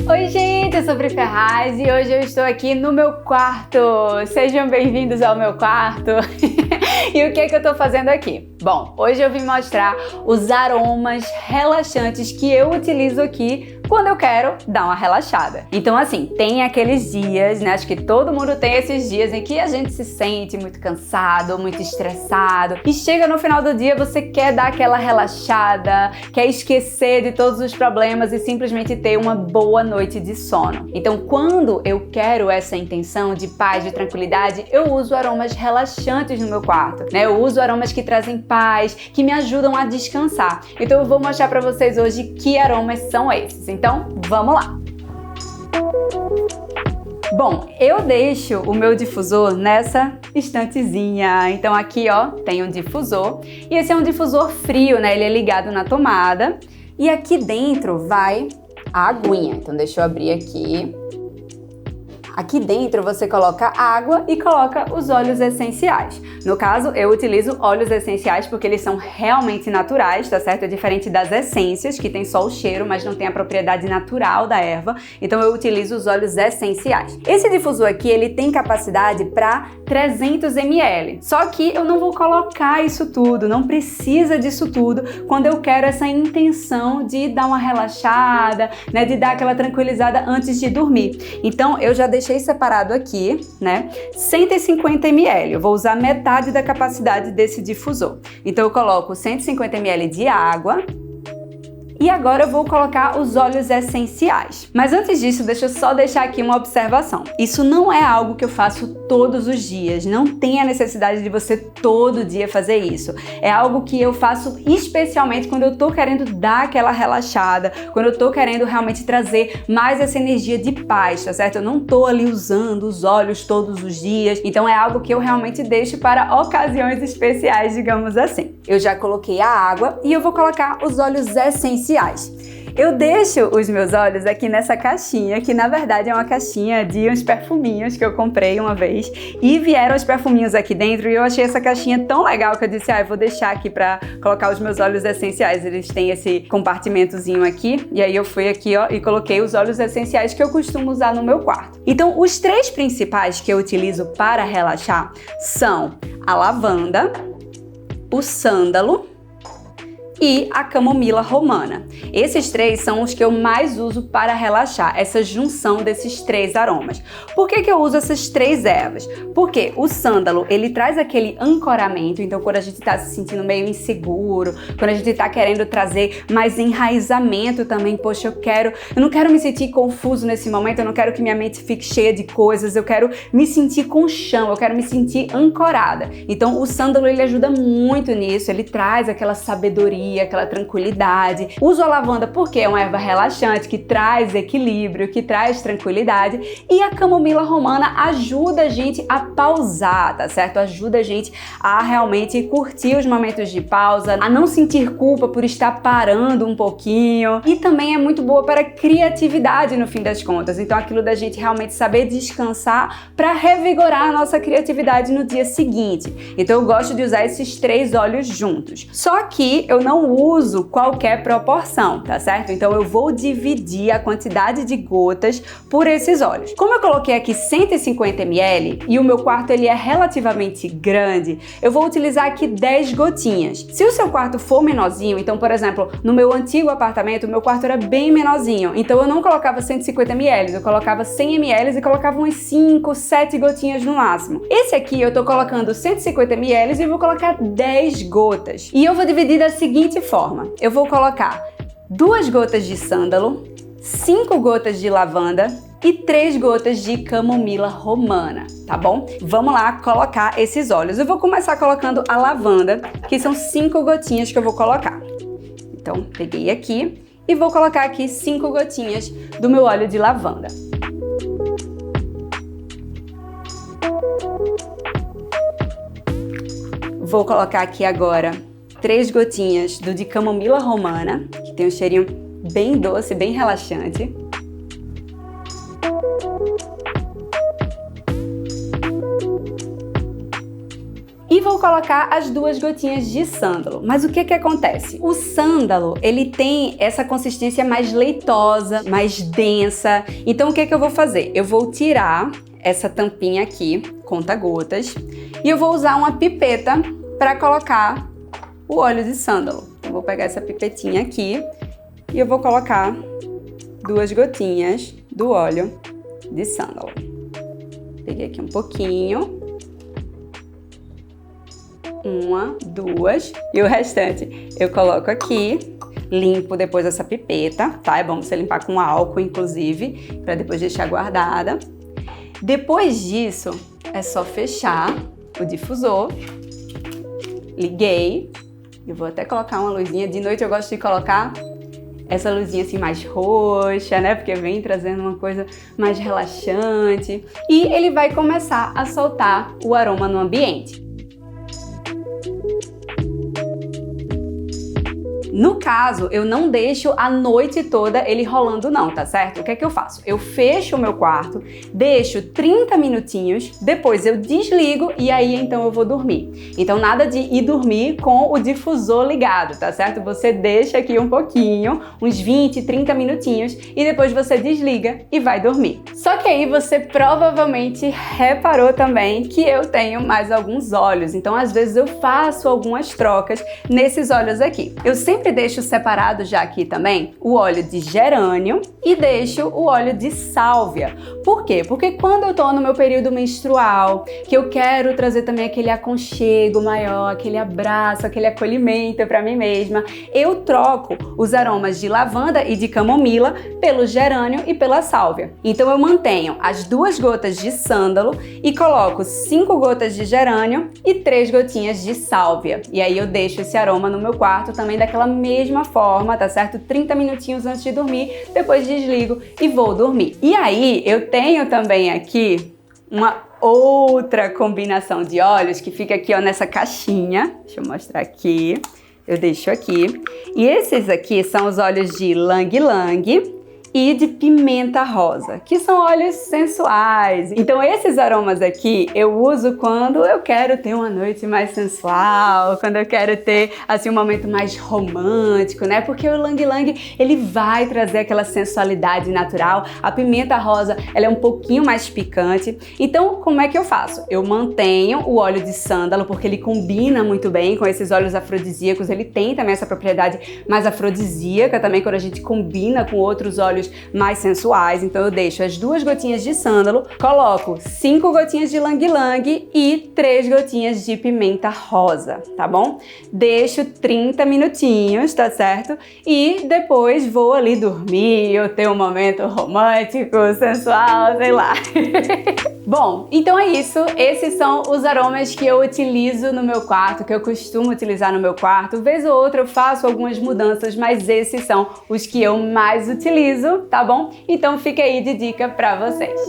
Oi gente, eu sou Pri Ferraz e hoje eu estou aqui no meu quarto. Sejam bem-vindos ao meu quarto. E o que é que eu tô fazendo aqui? Bom, hoje eu vim mostrar os aromas relaxantes que eu utilizo aqui quando eu quero dar uma relaxada. Então assim, tem aqueles dias, né? Acho que todo mundo tem esses dias em que a gente se sente muito cansado, muito estressado e chega no final do dia, você quer dar aquela relaxada, quer esquecer de todos os problemas e simplesmente ter uma boa noite de sono. Então quando eu quero essa intenção de paz, de tranquilidade, eu uso aromas relaxantes no meu quarto, né? Eu uso aromas que trazem paz, que me ajudam a descansar. Então eu vou mostrar para vocês hoje que aromas são esses. Então, vamos lá! Bom, eu deixo o meu difusor nessa estantezinha. Então aqui, ó, tem um difusor. E esse é um difusor frio, né? Ele é ligado na tomada. E aqui dentro vai a aguinha. Então deixa eu abrir aqui. Aqui dentro você coloca água e coloca os óleos essenciais. No caso, eu utilizo óleos essenciais porque eles são realmente naturais, tá certo? É diferente das essências, que tem só o cheiro, mas não tem a propriedade natural da erva. Então eu utilizo os óleos essenciais. Esse difusor aqui, ele tem capacidade para 300 ml. Só que eu não vou colocar isso tudo, não precisa disso tudo quando eu quero essa intenção de dar uma relaxada, né? De dar aquela tranquilizada antes de dormir. Então eu já deixei separado aqui, né, 150 ml. Eu vou usar metade da capacidade desse difusor. Então eu coloco 150 ml de água. E agora eu vou colocar os óleos essenciais. Mas antes disso, deixa eu só deixar aqui uma observação. Isso não é algo que eu faço todos os dias. Não tem a necessidade de você todo dia fazer isso. É algo que eu faço especialmente quando eu tô querendo dar aquela relaxada, quando eu tô querendo realmente trazer mais essa energia de paz, tá certo? Eu não tô ali usando os óleos todos os dias. Então é algo que eu realmente deixo para ocasiões especiais, digamos assim. Eu já coloquei a água e eu vou colocar os óleos essenciais. Eu deixo os meus óleos aqui nessa caixinha, que na verdade é uma caixinha de uns perfuminhos que eu comprei uma vez e vieram os perfuminhos aqui dentro e eu achei essa caixinha tão legal que eu disse, eu vou deixar aqui para colocar os meus óleos essenciais. Eles têm esse compartimentozinho aqui e aí eu fui aqui, ó, e coloquei os óleos essenciais que eu costumo usar no meu quarto. Então, os três principais que eu utilizo para relaxar são a lavanda, o sândalo e a camomila romana. Esses três são os que eu mais uso para relaxar, essa junção desses três aromas. Por que que eu uso essas três ervas? Porque o sândalo, ele traz aquele ancoramento, então quando a gente está se sentindo meio inseguro, quando a gente está querendo trazer mais enraizamento também, poxa, eu não quero me sentir confuso nesse momento, eu não quero que minha mente fique cheia de coisas, eu quero me sentir com chão, eu quero me sentir ancorada. Então o sândalo, ele ajuda muito nisso, ele traz aquela sabedoria, aquela tranquilidade. Uso a lavanda porque é uma erva relaxante que traz equilíbrio, que traz tranquilidade, e a camomila romana ajuda a gente a pausar, tá certo? Ajuda a gente a realmente curtir os momentos de pausa, a não sentir culpa por estar parando um pouquinho, e também é muito boa para a criatividade no fim das contas. Então aquilo da gente realmente saber descansar para revigorar a nossa criatividade no dia seguinte. Então eu gosto de usar esses três óleos juntos. Só que eu não uso qualquer proporção, tá certo? Então eu vou dividir a quantidade de gotas por esses óleos. Como eu coloquei aqui 150 ml e o meu quarto ele é relativamente grande, eu vou utilizar aqui 10 gotinhas. Se o seu quarto for menorzinho, então por exemplo, no meu antigo apartamento, o meu quarto era bem menorzinho, então eu não colocava 150 ml, eu colocava 100 ml e colocava umas 5, 7 gotinhas no máximo. Esse aqui eu tô colocando 150 ml e vou colocar 10 gotas. E eu vou dividir da seguinte forma, eu vou colocar 2 gotas de sândalo, 5 gotas de lavanda e 3 gotas de camomila romana, tá bom? Vamos lá colocar esses óleos. Eu vou começar colocando a lavanda, que são 5 gotinhas que eu vou colocar. Então, peguei aqui e vou colocar aqui 5 gotinhas do meu óleo de lavanda. Vou colocar aqui agora 3 gotinhas do de camomila romana, que tem um cheirinho bem doce, bem relaxante. e vou colocar as 2 gotinhas de sândalo. Mas o que que acontece? O sândalo, ele tem essa consistência mais leitosa, mais densa. Então o que que eu vou fazer? Eu vou tirar essa tampinha aqui, conta-gotas, e eu vou usar uma pipeta para colocar o óleo de sândalo. Eu vou pegar essa pipetinha aqui e eu vou colocar 2 gotinhas do óleo de sândalo. Peguei aqui um pouquinho. 1, 2 e o restante eu coloco aqui. Limpo depois essa pipeta, tá? É bom você limpar com álcool, inclusive, para depois deixar guardada. Depois disso, é só fechar o difusor. Liguei. Eu vou até colocar uma luzinha. De noite eu gosto de colocar essa luzinha assim mais roxa, né? Porque vem trazendo uma coisa mais relaxante. E ele vai começar a soltar o aroma no ambiente. No caso, eu não deixo a noite toda ele rolando não, tá certo? O que é que eu faço? Eu fecho o meu quarto, deixo 30 minutinhos, depois eu desligo e aí então eu vou dormir. Então nada de ir dormir com o difusor ligado, tá certo? Você deixa aqui um pouquinho, uns 20, 30 minutinhos e depois você desliga e vai dormir. Só que aí você provavelmente reparou também que eu tenho mais alguns óleos, então às vezes eu faço algumas trocas nesses óleos aqui. Eu sempre deixo separado já aqui também o óleo de gerânio e deixo o óleo de sálvia. Por quê? Porque quando eu tô no meu período menstrual, que eu quero trazer também aquele aconchego maior, aquele abraço, aquele acolhimento para mim mesma, eu troco os aromas de lavanda e de camomila pelo gerânio e pela sálvia. Então eu mantenho as 2 gotas de sândalo e coloco 5 gotas de gerânio e 3 gotinhas de sálvia. E aí eu deixo esse aroma no meu quarto também daquela mesma forma, tá certo? 30 minutinhos antes de dormir, depois desligo e vou dormir. E aí eu tenho também aqui uma outra combinação de óleos que fica aqui ó, nessa caixinha. Deixa eu mostrar aqui. Eu deixo aqui. E esses aqui são os óleos de Ylang Ylang e de pimenta rosa, que são óleos sensuais. Então esses aromas aqui eu uso quando eu quero ter uma noite mais sensual, quando eu quero ter assim um momento mais romântico, né? Porque o Ylang Ylang ele vai trazer aquela sensualidade natural. A pimenta rosa ela é um pouquinho mais picante. Então como é que eu faço? Eu mantenho o óleo de sândalo porque ele combina muito bem com esses óleos afrodisíacos. Ele tem também essa propriedade mais afrodisíaca também quando a gente combina com outros óleos mais sensuais. Então eu deixo as 2 gotinhas de sândalo, coloco 5 gotinhas de Ylang Ylang e 3 gotinhas de pimenta rosa, tá bom? Deixo 30 minutinhos, tá certo? E depois vou ali dormir ou ter um momento romântico, sensual, sei lá. Bom, então é isso. Esses são os aromas que eu utilizo no meu quarto, que eu costumo utilizar no meu quarto. Vez ou outra eu faço algumas mudanças, mas esses são os que eu mais utilizo, tá bom? Então fica aí de dica pra vocês.